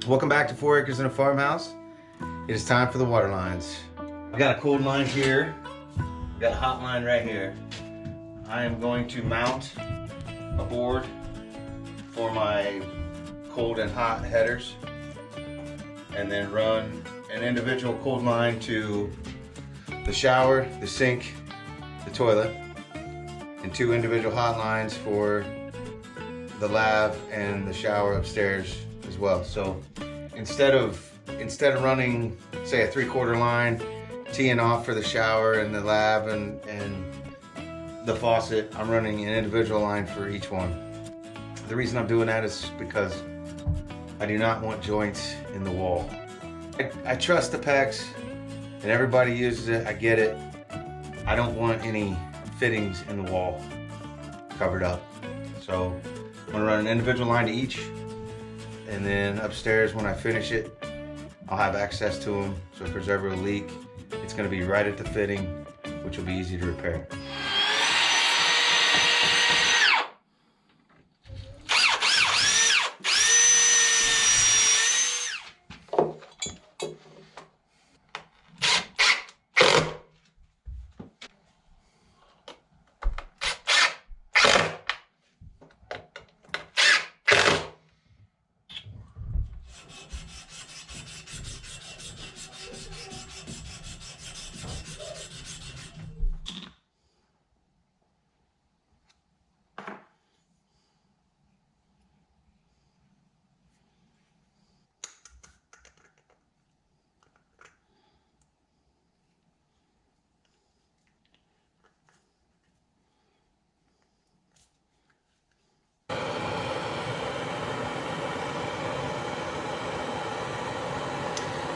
Welcome back to 4 Acres and a Farmhouse. It is time for the water lines. I've got a cold line here. I've got a hot line right here. I am going to mount a board for my cold and hot headers and then run an individual cold line to the shower, the sink, the toilet, and 2 individual hot lines for the lab and the shower upstairs as well. So instead of running, say, a 3/4 line, teeing off for the shower and the lab and the faucet, I'm running an individual line for each one. The reason I'm doing that is because I do not want joints in the wall. I trust the PEX and everybody uses it, I get it. I don't want any fittings in the wall covered up. So I'm gonna run an individual line to each, and then upstairs when I finish it, I'll have access to them. So if there's ever a leak, it's gonna be right at the fitting, which will be easy to repair.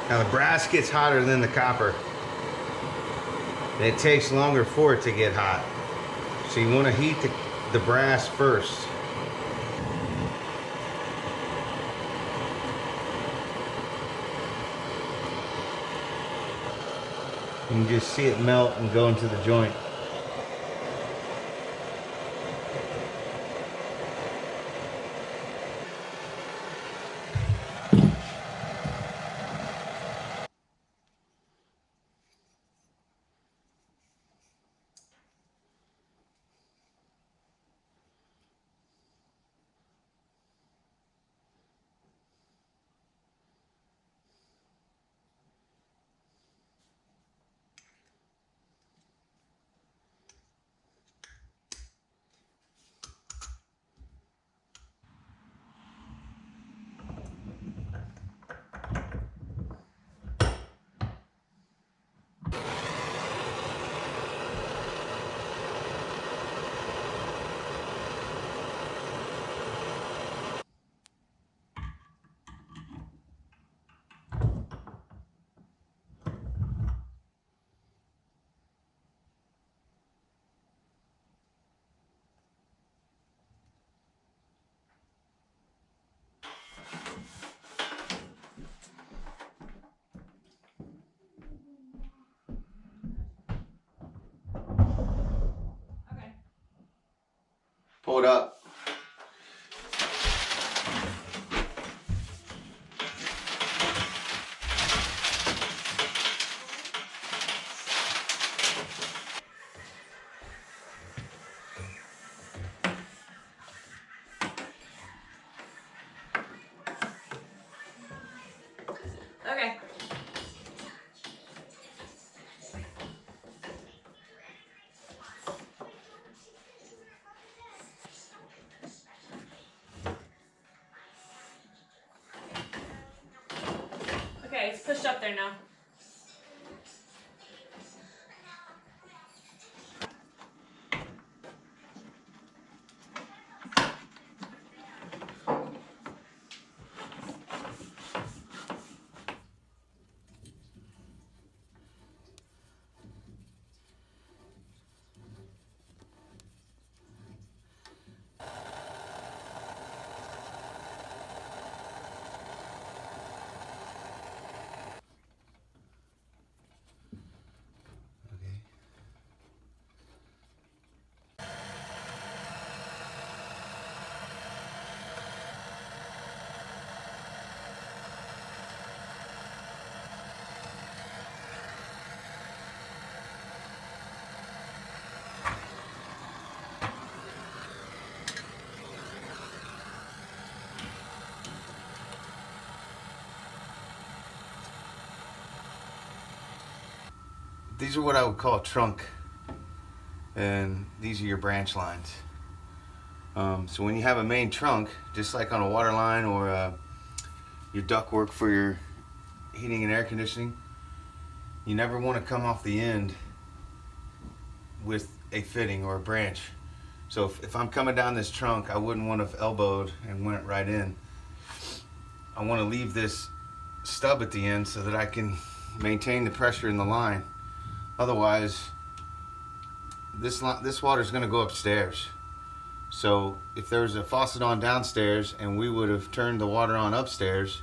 Now the brass gets hotter than the copper, and it takes longer for it to get hot. So you want to heat the brass first. You can just see it melt and go into the joint. Pull it up. Okay. Okay, it's pushed up there now. these are what I would call a trunk, and these are your branch lines. So when you have a main trunk, just like on a water line or your ductwork for your heating and air conditioning, you never want to come off the end with a fitting or a branch. So if I'm coming down this trunk, I wouldn't want to have elbowed and went right in. I want to leave this stub at the end so that I can maintain the pressure in the line. Otherwise, this water is going to go upstairs. So if there was a faucet on downstairs and we would have turned the water on upstairs,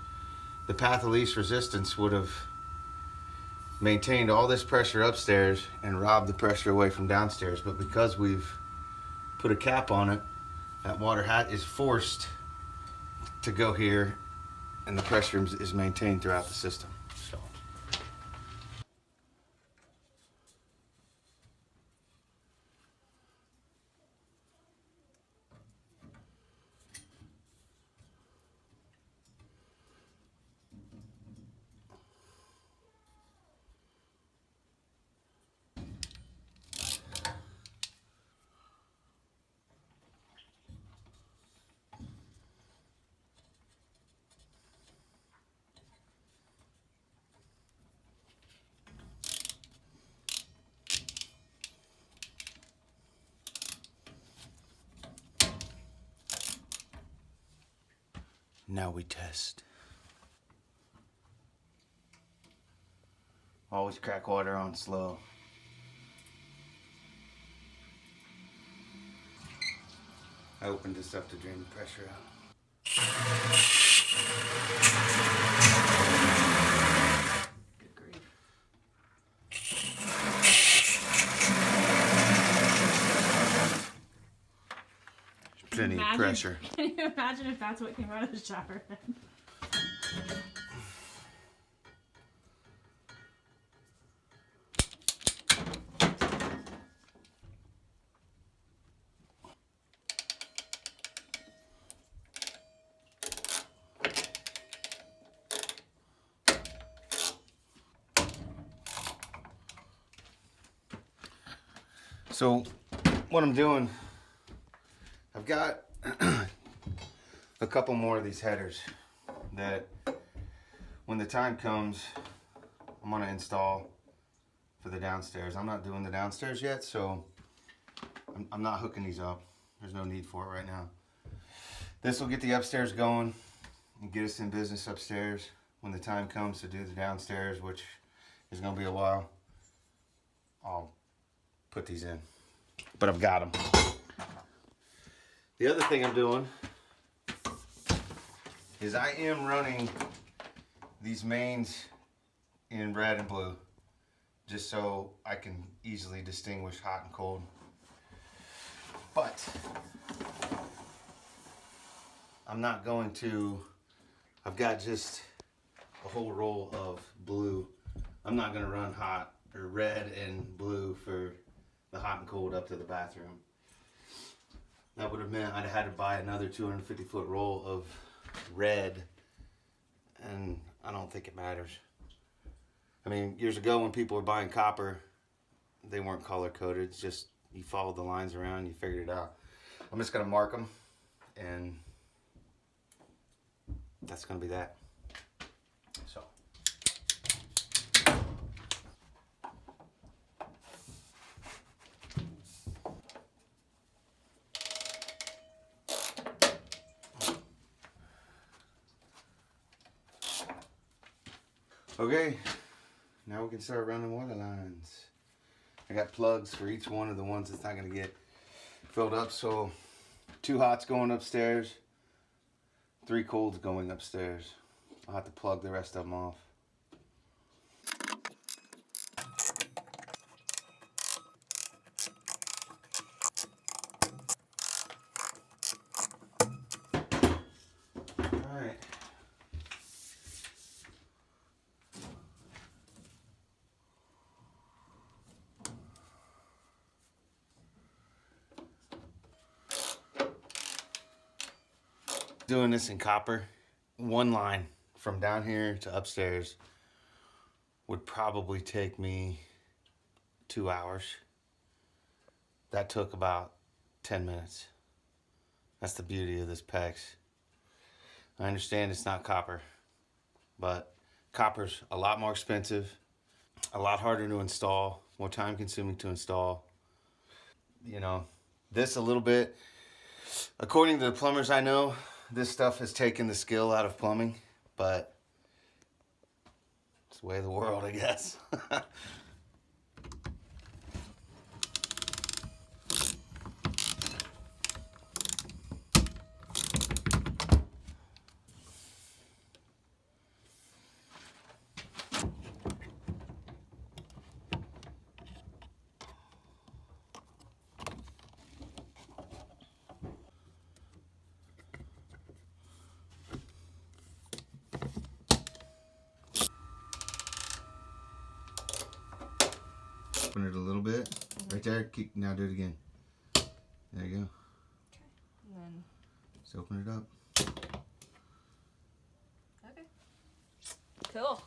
the path of least resistance would have maintained all this pressure upstairs and robbed the pressure away from downstairs. But because we've put a cap on it, that water is forced to go here, and the pressure is maintained throughout the system. So. Now we test. Always crack water on slow. I opened this up to drain the pressure out. Good grief. Plenty of pressure. Can you imagine if that's what came out of the shower then? So what I'm doing, I've got a couple more of these headers that when the time comes, I'm gonna install for the downstairs. I'm not doing the downstairs yet, so I'm not hooking these up. There's no need for it right now. This will get the upstairs going and get us in business upstairs. When the time comes to do the downstairs, which is gonna be a while, I'll put these in. But I've got them. The other thing I'm doing is I am running these mains in red and blue just so I can easily distinguish hot and cold. But I'm not going to, I've got just a whole roll of blue. I'm not going to run hot or red and blue for the hot and cold up to the bathroom. That would have meant I'd have had to buy another 250-foot roll of red, and I don't think it matters. I mean, years ago when people were buying copper, they weren't color coded. It's just you followed the lines around, you figured it out. I'm just gonna mark them, and that's gonna be that. So. Okay, now we can start running water lines. I got plugs for each one of the ones that's not gonna get filled up. So 2 hots going upstairs, 3 colds going upstairs. I'll have to plug the rest of them off. All right. Doing this in copper, 1 line from down here to upstairs would probably take me 2 hours. That took about 10 minutes. That's the beauty of this PEX. I understand it's not copper, but copper's a lot more expensive, a lot harder to install, more time consuming to install. You know, this a little bit, according to the plumbers I know, this stuff has taken the skill out of plumbing, but it's the way of the world, I guess. Open it a little bit. Right there. Keep, now do it again. There you go. And then, Just open it up. okay. Cool.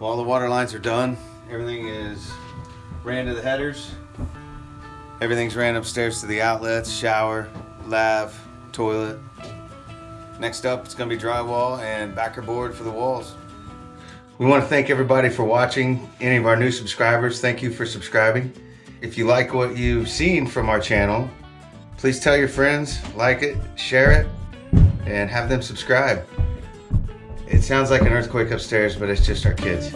Well, all the water lines are done. Everything is ran to the headers. Everything's ran upstairs to the outlets, shower, lav, toilet. Next up, it's gonna be drywall and backer board for the walls. We want to thank everybody for watching. Any of our new subscribers, thank you for subscribing. If you like what you've seen from our channel, please tell your friends, like it, share it, and have them subscribe. It sounds like an earthquake upstairs, but it's just our kids.